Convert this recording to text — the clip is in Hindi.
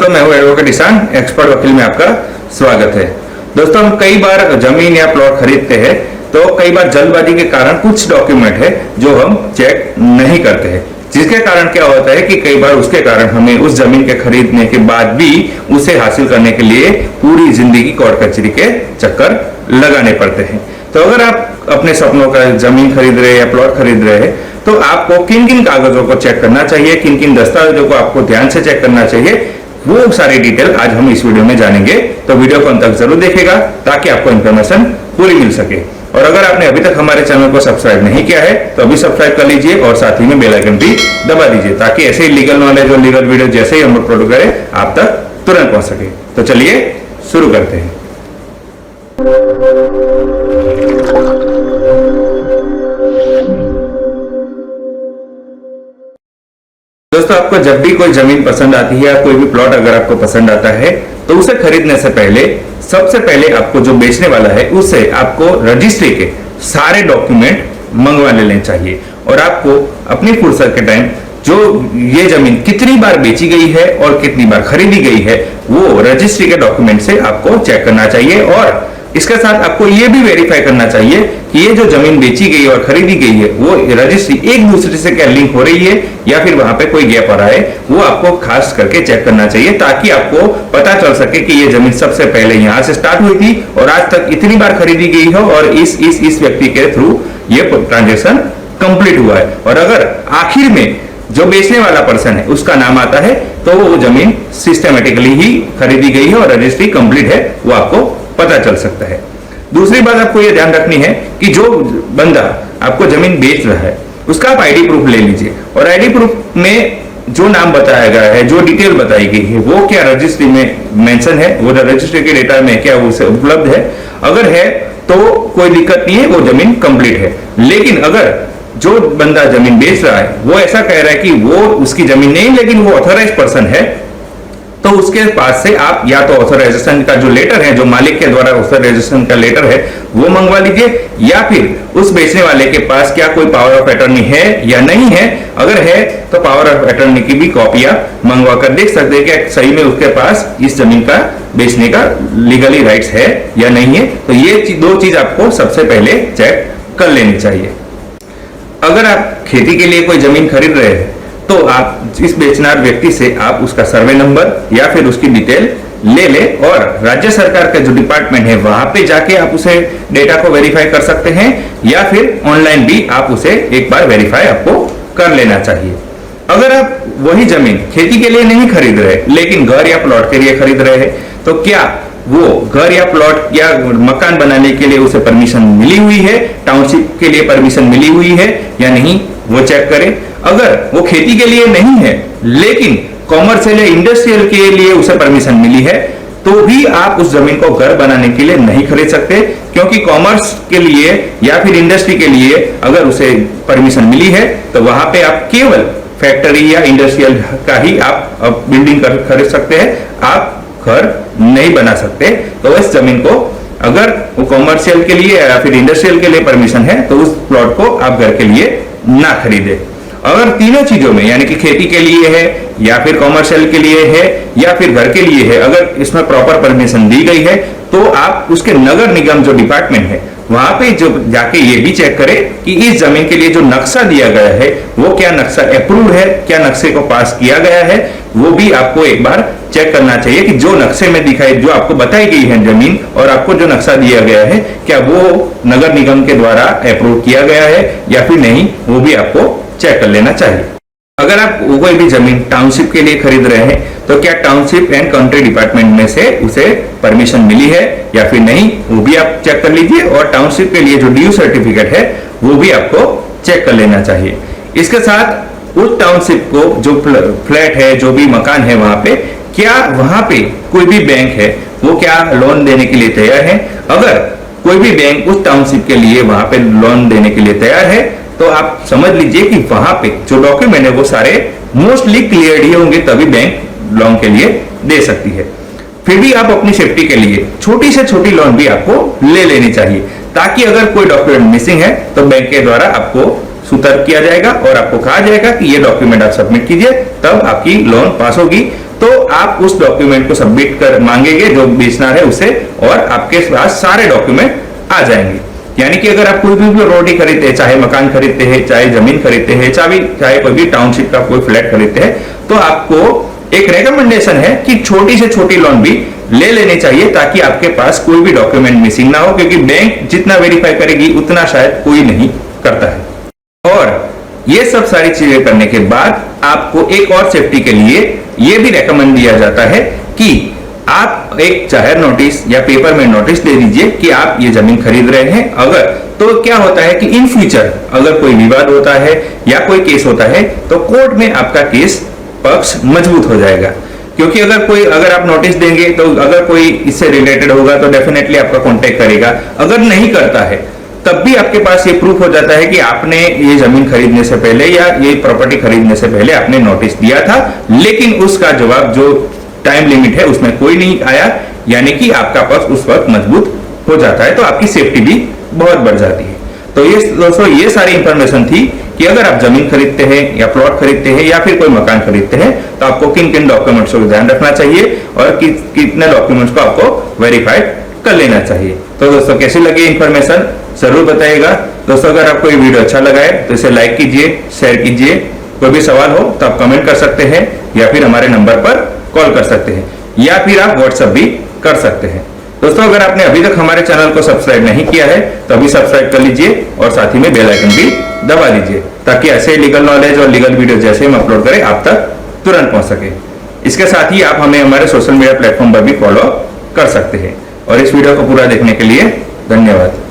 दोस्तों, मैं हूं एडवोकेट ईशान, एक्सपर्ट वकील में आपका स्वागत है। दोस्तों, हम कई बार जमीन या प्लॉट खरीदते हैं तो कई बार जल्दबाजी के कारण कुछ डॉक्यूमेंट है जो हम चेक नहीं करते हैं, जिसके कारण क्या होता है कि कई बार उसके कारण हमें उस जमीन के खरीदने के बाद भी उसे हासिल करने के लिए पूरी जिंदगी कोर्ट कचहरी के चक्कर लगाने पड़ते हैं। तो अगर आप अपने सपनों का जमीन खरीद रहे हैं या प्लॉट खरीद रहे हैं तो आपको किन किन कागजों को चेक करना चाहिए, किन किन दस्तावेजों को आपको ध्यान से चेक करना चाहिए, वो सारी डिटेल आज हम इस वीडियो में जानेंगे। तो वीडियो को अंत तक जरूर देखिएगा ताकि आपको इन्फॉर्मेशन पूरी मिल सके। और अगर आपने अभी तक हमारे चैनल को सब्सक्राइब नहीं किया है तो अभी सब्सक्राइब कर लीजिए और साथ ही में बेल आइकन भी दबा दीजिए ताकि ऐसे ही लीगल नॉलेज और लीगल वीडियो जैसे ही हम अपलोड करें आप तक तुरंत पहुंच सके। तो चलिए शुरू करते हैं। दोस्तों, आपको जब भी कोई जमीन पसंद आती है या कोई भी प्लॉट अगर आपको पसंद आता है तो उसे खरीदने से पहले सबसे पहले आपको जो बेचने वाला है उससे आपको रजिस्ट्री के सारे डॉक्यूमेंट मंगवा लेने चाहिए और आपको अपनी फुर्सत के टाइम जो ये जमीन कितनी बार बेची गई है और कितनी बार खरीदी गई है वो रजिस्ट्री के डॉक्यूमेंट से आपको चेक करना चाहिए। और इसके साथ आपको ये भी वेरीफाई करना चाहिए कि ये जो जमीन बेची गई और खरीदी गई है वो रजिस्ट्री एक दूसरे से क्या लिंक हो रही है या फिर वहां पे कोई गैप आ रहा है, वो आपको खास करके चेक करना चाहिए ताकि आपको पता चल सके कि ये जमीन सबसे पहले यहां से स्टार्ट हुई थी और आज तक इतनी बार खरीदी गई हो और इस व्यक्ति के थ्रू ये ट्रांजेक्शन कंप्लीट हुआ है। और अगर आखिर में जो बेचने वाला पर्सन है उसका नाम आता है तो वो जमीन सिस्टमेटिकली ही खरीदी गई है और रजिस्ट्री कंप्लीट है, वो आपको पता चल सकता है। दूसरी बात आपको यह ध्यान रखनी है कि जो बंदा आपको जमीन बेच रहा है उसका आप आईडी प्रूफ ले लीजिए और आईडी प्रूफ में जो नाम बताया गया है, जो डिटेल बताई गई है वो क्या रजिस्ट्री में मेंशन है, वो रजिस्ट्री के डेटा में क्या उसे उपलब्ध है। अगर है तो कोई दिक्कत नहीं है, वो जमीन कंप्लीट है। लेकिन अगर जो बंदा जमीन बेच रहा है वो ऐसा कह रहा है कि वो उसकी जमीन नहीं लेकिन वो ऑथराइज पर्सन है, तो उसके पास से आप या तो ऑथराइजेशन का जो लेटर है, जो मालिक के द्वारा ऑथराइजेशन का लेटर है वो मंगवा लीजिए, या फिर उस बेचने वाले के पास क्या कोई पावर ऑफ अटर्नी है या नहीं है। अगर है तो पावर ऑफ अटर्नी की भी कॉपी आप मंगवा कर देख सकते हैं कि सही में उसके पास इस जमीन का बेचने का लीगली राइट्स है या नहीं है। तो ये दो चीज आपको सबसे पहले चेक कर लेनी चाहिए। अगर आप खेती के लिए कोई जमीन खरीद रहे हैं तो आप इस बेचनार व्यक्ति से आप उसका सर्वे नंबर या फिर उसकी डिटेल ले ले और राज्य सरकार का जो डिपार्टमेंट है वहां पे जाके आप उसे डेटा को वेरीफाई कर सकते हैं या फिर ऑनलाइन भी आप उसे एक बार वेरीफाई आपको कर लेना चाहिए। अगर आप वही जमीन खेती के लिए नहीं खरीद रहे लेकिन घर या प्लॉट के लिए खरीद रहे हैं तो क्या वो घर या प्लॉट या मकान बनाने के लिए उसे परमिशन मिली हुई है, टाउनशिप के लिए परमिशन मिली हुई है या नहीं, वो चेक करें। अगर वो खेती के लिए नहीं है लेकिन कॉमर्शियल या इंडस्ट्रियल के लिए उसे परमिशन मिली है तो भी आप उस जमीन को घर बनाने के लिए नहीं खरीद सकते, क्योंकि कॉमर्स के लिए या फिर इंडस्ट्री के लिए अगर उसे परमिशन मिली है तो वहां पे आप केवल फैक्ट्री या इंडस्ट्रियल का ही आप बिल्डिंग खरीद सकते हैं, आप घर नहीं बना सकते। तो इस जमीन को अगर वो कॉमर्शियल के लिए या फिर इंडस्ट्रियल के लिए परमिशन है तो उस प्लॉट को आप घर के लिए ना खरीदे। अगर तीनों चीजों में यानी कि खेती के लिए है या फिर कॉमर्शियल के लिए है या फिर घर के लिए है, अगर इसमें प्रॉपर परमिशन दी गई है तो आप उसके नगर निगम जो डिपार्टमेंट है वहां पे जो जाके ये भी चेक करें कि इस जमीन के लिए जो नक्शा दिया गया है वो क्या नक्शा अप्रूव है, क्या नक्शे को पास किया गया है, वो भी आपको एक बार चेक करना चाहिए कि जो नक्शे में दिखाई जो आपको बताई गई है जमीन और आपको जो नक्शा दिया गया है क्या वो नगर निगम के द्वारा अप्रूव किया गया है या फिर नहीं, वो भी आपको चेक कर लेना चाहिए। अगर आप कोई भी जमीन टाउनशिप के लिए खरीद रहे हैं तो क्या टाउनशिप एंड कंट्री डिपार्टमेंट में से उसे परमिशन मिली है या फिर नहीं, वो भी आप चेक कर लीजिए। और टाउनशिप के लिए जो ड्यू सर्टिफिकेट है वो भी आपको चेक कर लेना चाहिए। इसके साथ उस टाउनशिप को जो फ्लैट है, जो भी मकान है वहां पे क्या वहां पे कोई भी बैंक है वो क्या लोन देने के लिए तैयार है। अगर कोई भी बैंक उस टाउनशिप के लिए वहां पे लोन देने के लिए तैयार है तो आप समझ लीजिए कि वहां पे जो डॉक्यूमेंट है वो सारे मोस्टली क्लियर ही होंगे, तभी बैंक लोन के लिए दे सकती है। फिर भी आप अपनी सेफ्टी के लिए छोटी से छोटी लोन भी आपको ले लेनी चाहिए ताकि अगर कोई डॉक्यूमेंट मिसिंग है तो बैंक के द्वारा आपको सतर्क किया जाएगा और आपको कहा जाएगा कि ये डॉक्यूमेंट आप सबमिट कीजिए, तब आपकी लोन पास होगी। तो आप उस डॉक्यूमेंट को सबमिट कर मांगेंगे जो बेचना है उसे, और आपके पास सारे डॉक्यूमेंट आ जाएंगे। यानी कि अगर आप कोई भी प्रॉपर्टी खरीदते हैं, चाहे मकान खरीदते हैं, चाहे जमीन खरीदते हैं, चाहे कोई भी टाउनशिप का कोई फ्लैट खरीदते हैं, तो आपको एक रेकमेंडेशन है कि छोटी से छोटी लोन भी ले लेनी चाहिए, ताकि आपके पास कोई भी डॉक्यूमेंट मिसिंग ना हो, क्योंकि बैंक जितना वेरीफाई करेगी उतना शायद कोई नहीं करता है। और ये सब सारी चीजें करने के बाद आपको एक और सेफ्टी के लिए ये भी रेकमेंड दिया जाता है कि आप एक जाहिर नोटिस या पेपर में नोटिस दे दीजिए कि आप ये जमीन खरीद रहे हैं। अगर तो क्या होता है कि इन फ्यूचर अगर कोई विवाद होता है या कोई केस होता है तो कोर्ट में आपका केस पक्ष मजबूत हो जाएगा। क्योंकि अगर आप नोटिस देंगे तो अगर कोई इससे रिलेटेड होगा तो डेफिनेटली आपका कांटेक्ट करेगा। अगर नहीं करता है तब भी आपके पास ये प्रूफ हो जाता है कि आपने ये जमीन खरीदने से पहले या ये प्रॉपर्टी खरीदने से पहले आपने नोटिस दिया था, लेकिन उसका जवाब जो टाइम लिमिट है उसमें कोई नहीं आया, यानी कि आपका पक्ष उस वक्त मजबूत हो जाता है, तो आपकी सेफ्टी भी बहुत बढ़ जाती है। तो ये दोस्तों ये सारी इंफॉर्मेशन थी कि अगर आप जमीन खरीदते हैं या प्लॉट खरीदते हैं या फिर कोई मकान खरीदते हैं तो आपको किन किन डॉक्यूमेंट्स को ध्यान रखना चाहिए और कितने डॉक्यूमेंट्स को आपको वेरीफाइड कर लेना चाहिए। तो दोस्तों कैसी लगी इंफॉर्मेशन जरूर बताइएगा। दोस्तों अगर आपको ये वीडियो अच्छा लगा है तो इसे लाइक कीजिए, शेयर कीजिए। कोई भी सवाल हो तो आप कमेंट कर सकते हैं या फिर हमारे नंबर पर कॉल कर सकते हैं या फिर आप व्हाट्सएप भी कर सकते हैं। दोस्तों अगर आपने अभी तक हमारे चैनल को सब्सक्राइब नहीं किया है तो अभी सब्सक्राइब कर लीजिए और साथ ही में बेल आइकन भी दबा दीजिए, ताकि ऐसे लीगल नॉलेज और लीगल वीडियो जैसे हम अपलोड करें आप तक तुरंत पहुंच सके। इसके साथ ही आप हमें हमारे सोशल मीडिया प्लेटफॉर्म पर भी फॉलो कर सकते हैं। और इस वीडियो को पूरा देखने के लिए धन्यवाद।